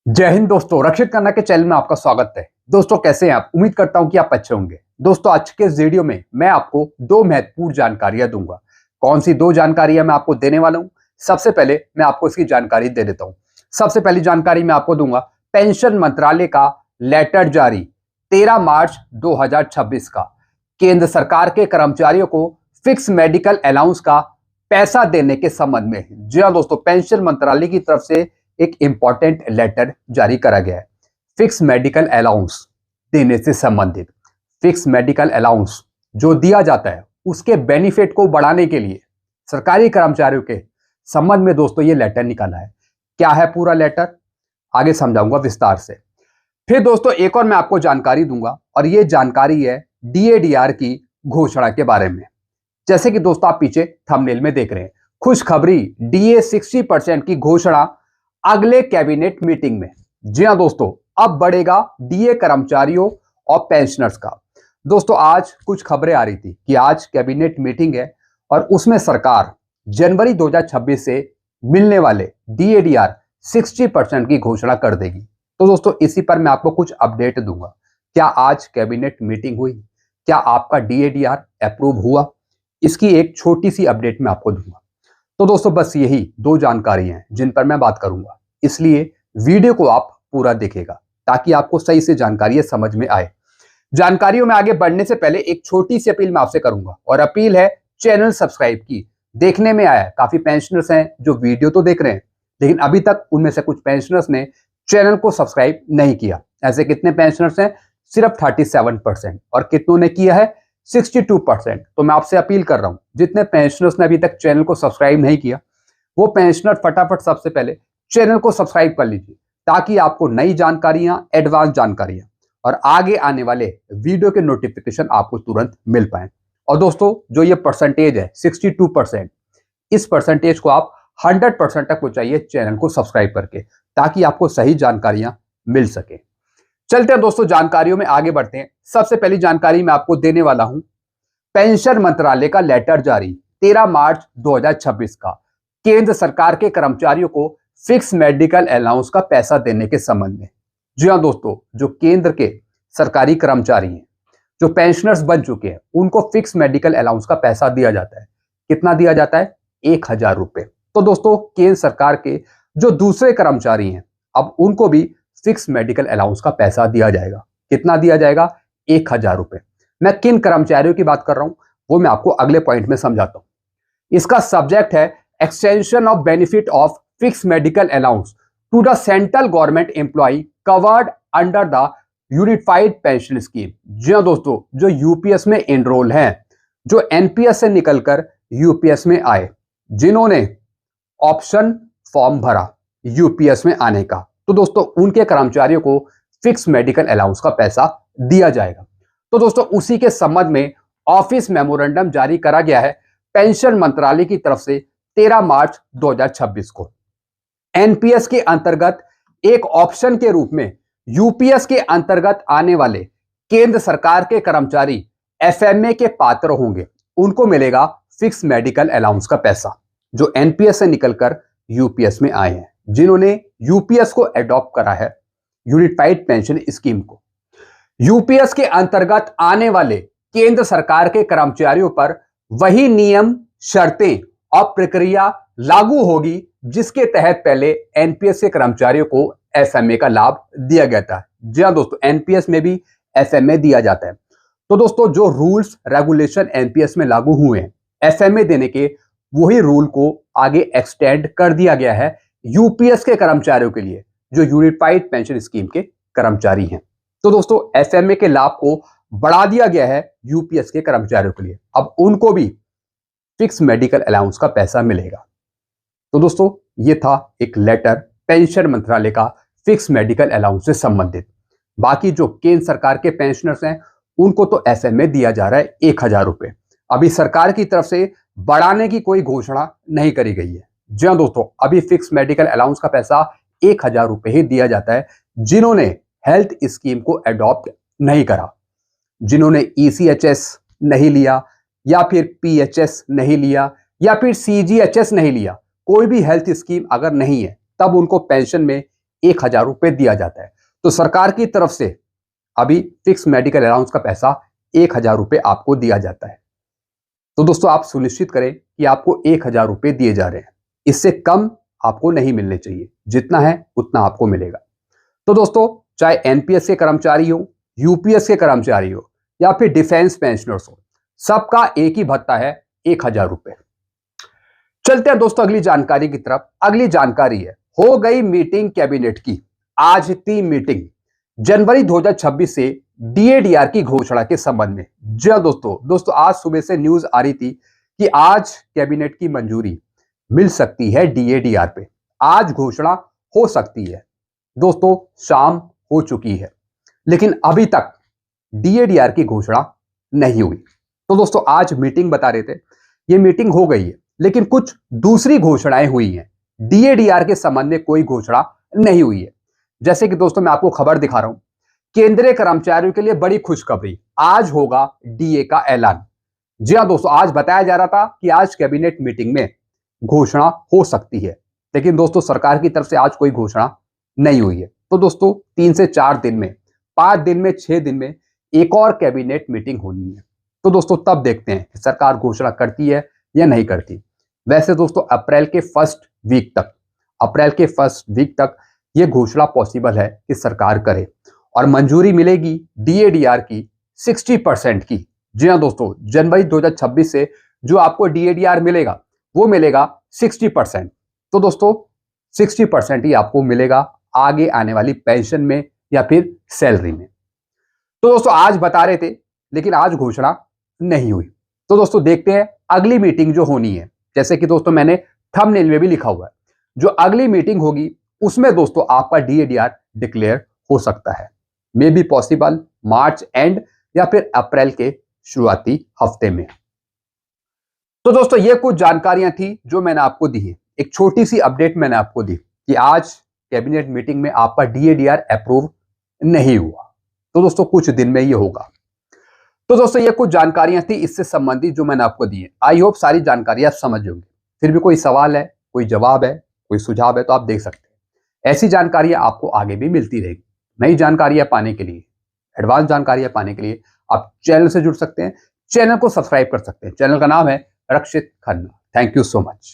जय हिंद दोस्तों, रक्षित खन्ना के चैनल में आपका स्वागत है। दोस्तों कैसे हैं आप? उम्मीद करता हूं कि आप अच्छे होंगे। दोस्तों आज के इस वीडियो में मैं आपको दो महत्वपूर्ण जानकारियां दूंगा। कौन सी दो जानकारियां मैं आपको देने वाला हूं? सबसे पहले मैं आपको इसकी जानकारी दे देता हूं। सबसे पहली जानकारी मैं आपको दूंगा पेंशन मंत्रालय का लेटर जारी 13 मार्च 2026 का केंद्र सरकार के कर्मचारियों को फिक्स मेडिकल अलाउंस का पैसा देने के संबंध में। जी हाँ दोस्तों, पेंशन मंत्रालय की तरफ से एक इंपॉर्टेंट लेटर जारी करा गया है। फिक्स मेडिकल अलाउंस देने से संबंधित फिक्स मेडिकल अलाउंस जो दिया जाता है उसके बेनिफिट को बढ़ाने के लिए सरकारी कर्मचारियों के संबंध में दोस्तों ये लेटर निकाला है। क्या है पूरा लेटर, आगे समझाऊंगा विस्तार से। फिर दोस्तों एक और मैं आपको जानकारी दूंगा और ये जानकारी है डीएडीआर की घोषणा के बारे में। जैसे कि दोस्तों आप पीछे थंबनेल में देख रहे हैं, खुशखबरी डीए 60% की घोषणा अगले कैबिनेट मीटिंग में। जी हां दोस्तों, अब बढ़ेगा डीए कर्मचारियों और पेंशनर्स का। दोस्तों आज कुछ खबरें आ रही थी कि आज कैबिनेट मीटिंग है और उसमें सरकार जनवरी 2026 से मिलने वाले डीएडीआर 60% की घोषणा कर देगी। तो दोस्तों इसी पर मैं आपको कुछ अपडेट दूंगा। क्या आज कैबिनेट मीटिंग हुई? क्या आपका डीएडीआर अप्रूव हुआ? इसकी एक छोटी सी अपडेट मैं आपको दूंगा। तो दोस्तों बस यही दो जानकारी हैं जिन पर मैं बात करूंगा, इसलिए वीडियो को आप पूरा देखिएगा ताकि आपको सही से जानकारी समझ में आए। जानकारियों में आगे बढ़ने से पहले एक छोटी सी अपील मैं आपसे करूंगा और अपील है चैनल सब्सक्राइब की। देखने में आया काफी पेंशनर्स हैं जो वीडियो तो देख रहे हैं, लेकिन अभी तक उनमें से कुछ पेंशनर्स ने चैनल को सब्सक्राइब नहीं किया। ऐसे कितने पेंशनर्स हैं? सिर्फ 37%। और कितनों ने किया है? 62%। तो मैं आपसे अपील कर रहा हूं, जितने पेंशनर्स ने अभी तक चैनल को सब्सक्राइब नहीं किया वो पेंशनर फटाफट सबसे पहले चैनल को सब्सक्राइब कर लीजिए ताकि आपको नई जानकारियां, एडवांस जानकारियां और आगे आने वाले वीडियो के नोटिफिकेशन आपको तुरंत मिल पाए। और दोस्तों जो ये परसेंटेज है 62%, इस परसेंटेज को आप 100% तक पहुंचाइए चैनल को सब्सक्राइब करके ताकि आपको सही जानकारियां मिल सके। चलते हैं दोस्तों, जानकारियों में आगे बढ़ते हैं। सबसे पहली जानकारी मैं आपको देने वाला हूं पेंशन मंत्रालय का लेटर जारी 13 मार्च 2026 का केंद्र सरकार के कर्मचारियों को फिक्स मेडिकल अलाउंस का पैसा देने के संबंध में। जी हां दोस्तों, जो केंद्र के सरकारी कर्मचारी हैं, जो पेंशनर्स बन चुके हैं, उनको फिक्स मेडिकल अलाउंस का पैसा दिया जाता है। कितना दिया जाता है? 1000 रुपए। तो दोस्तों केंद्र सरकार के जो दूसरे कर्मचारी हैं अब उनको भी फिक्स मेडिकल अलाउंस का पैसा दिया जाएगा। कितना दिया जाएगा? 1000 रुपए। मैं किन कर्मचारियों की बात कर रहा हूं वो मैं आपको अगले पॉइंट में समझाता हूं। इसका सब्जेक्ट है extension of benefit of fix medical allowance to the central government employ covered under the unified pension scheme. जी हां दोस्तों, जो यूपीएस में एनरोल हैं, जो एनपीएस से निकलकर यूपीएस में आए, जिन्होंने ऑप्शन फॉर्म भरा यूपीएस में आने का, तो दोस्तों उनके कर्मचारियों को फिक्स मेडिकल अलाउंस का पैसा दिया जाएगा। तो दोस्तों उसी के संबंध में ऑफिस मेमोरेंडम जारी करा गया है पेंशन मंत्रालय की तरफ से 13 मार्च 2026 को। एनपीएस के अंतर्गत एक ऑप्शन के रूप में यूपीएस के अंतर्गत आने वाले केंद्र सरकार के कर्मचारी एफएमए के पात्र होंगे, उनको मिलेगा फिक्स मेडिकल अलाउंस का पैसा, जो एनपीएस से निकलकर यूपीएस में आए हैं, जिन्होंने यूपीएस को एडॉप्ट करा है, यूनिफाइड पेंशन स्कीम को। यूपीएस के अंतर्गत आने वाले केंद्र सरकार के कर्मचारियों पर वही नियम, शर्तें और प्रक्रिया लागू होगी जिसके तहत पहले एनपीएस के कर्मचारियों को एफएमए का लाभ दिया गया था। जी हां दोस्तों, एनपीएस में भी एफएमए दिया जाता है। तो दोस्तों जो रूल्स रेगुलेशन एनपीएस में लागू हुए हैं एफएमए देने के, वही रूल को आगे एक्सटेंड कर दिया गया है यूपीएस के कर्मचारियों के लिए, जो यूनिफाइड पेंशन स्कीम के कर्मचारी हैं। तो दोस्तों एफएमए के लाभ को बढ़ा दिया गया है यूपीएस के कर्मचारियों के लिए। अब उनको भी फिक्स मेडिकल अलाउंस का पैसा मिलेगा। तो दोस्तों ये था एक लेटर पेंशन मंत्रालय का फिक्स मेडिकल अलाउंस से संबंधित। बाकी जो केंद्र सरकार के पेंशनर्स हैं उनको तो एफएमए दिया जा रहा है 1000 रुपए। अभी सरकार की तरफ से बढ़ाने की कोई घोषणा नहीं करी गई है। जी हां दोस्तों, अभी फिक्स मेडिकल अलाउंस का पैसा 1000 रुपए ही दिया जाता है जिन्होंने हेल्थ स्कीम को एडॉप्ट नहीं करा, जिन्होंने ईसीएचएस नहीं लिया या फिर पीएचएस नहीं लिया या फिर सीजीएचएस नहीं लिया। कोई भी हेल्थ स्कीम अगर नहीं है तब उनको पेंशन में 1000 रुपए दिया जाता है। तो सरकार की तरफ से अभी फिक्स मेडिकल अलाउंस का पैसा 1000 रुपए आपको दिया जाता है। तो दोस्तों आप सुनिश्चित करें कि आपको 1000 रुपए दिए जा रहे हैं, इससे कम आपको नहीं मिलने चाहिए, जितना है उतना आपको मिलेगा। तो दोस्तों चाहे एनपीएस के कर्मचारी हो, यूपीएस के कर्मचारी हो या फिर डिफेंस पेंशनर्स हो, सबका एक ही भत्ता है 1000 रुपए। चलते हैं दोस्तों अगली जानकारी की तरफ। अगली जानकारी है, हो गई मीटिंग कैबिनेट की, आज थी मीटिंग जनवरी 2026 से डीएडीआर की घोषणा के संबंध में। जी हाँ दोस्तों आज सुबह से न्यूज आ रही थी कि आज कैबिनेट की मंजूरी मिल सकती है डीएडीआर पे, आज घोषणा हो सकती है। दोस्तों शाम हो चुकी है लेकिन अभी तक डीएडीआर की घोषणा नहीं हुई। तो दोस्तों आज मीटिंग बता रहे थे, ये मीटिंग हो गई है लेकिन कुछ दूसरी घोषणाएं हुई हैं, डीएडीआर के संबंध में कोई घोषणा नहीं हुई है। जैसे कि दोस्तों मैं आपको खबर दिखा रहा हूं, केंद्रीय कर्मचारियों के लिए बड़ी खुशखबरी, आज होगा डीए का ऐलान। जी हाँ दोस्तों आज बताया जा रहा था कि आज कैबिनेट मीटिंग में घोषणा हो सकती है, लेकिन दोस्तों सरकार की तरफ से आज कोई घोषणा नहीं हुई है। तो दोस्तों 3 से 4 दिन में, 5 दिन में, 6 दिन में एक और कैबिनेट मीटिंग होनी है। तो दोस्तों तब देखते हैं कि सरकार घोषणा करती है या नहीं करती। वैसे दोस्तों अप्रैल के फर्स्ट वीक तक ये घोषणा पॉसिबल है कि सरकार करे और मंजूरी मिलेगी डीएडीआर की 60% की। जी हाँ दोस्तों जनवरी 2026 से जो आपको डीएडीआर मिलेगा वो मिलेगा 60%। तो दोस्तों 60% ही आपको मिलेगा आगे आने वाली पेंशन में या फिर सैलरी में। तो दोस्तों आज बता रहे थे लेकिन आज घोषणा नहीं हुई। तो दोस्तों देखते हैं अगली मीटिंग जो होनी है, जैसे कि दोस्तों मैंने थंबनेल में भी लिखा हुआ है, जो अगली मीटिंग होगी उसमें दोस्तों आपका डीएडीआर डिक्लेयर हो सकता है, may be possible March and या फिर अप्रैल के शुरुआती हफ्ते में। तो दोस्तों ये कुछ जानकारियां थी जो मैंने आपको दी है, एक छोटी सी अपडेट मैंने आपको दी कि आज कैबिनेट मीटिंग में आपका डीएडीआर अप्रूव नहीं हुआ। तो दोस्तों कुछ दिन में ये होगा। तो दोस्तों ये कुछ जानकारियां थी इससे संबंधित जो मैंने आपको दी है। आई होप सारी जानकारी आप समझ होंगे। फिर भी कोई सवाल है, कोई जवाब है, कोई सुझाव है तो आप देख सकते हैं। ऐसी जानकारियां आपको आगे भी मिलती रहेगी। नई जानकारियां पाने के लिए, एडवांस जानकारियां पाने के लिए आप चैनल से जुड़ सकते हैं, चैनल को सब्सक्राइब कर सकते हैं। चैनल का नाम है Rakshit Khanna. Thank you so much.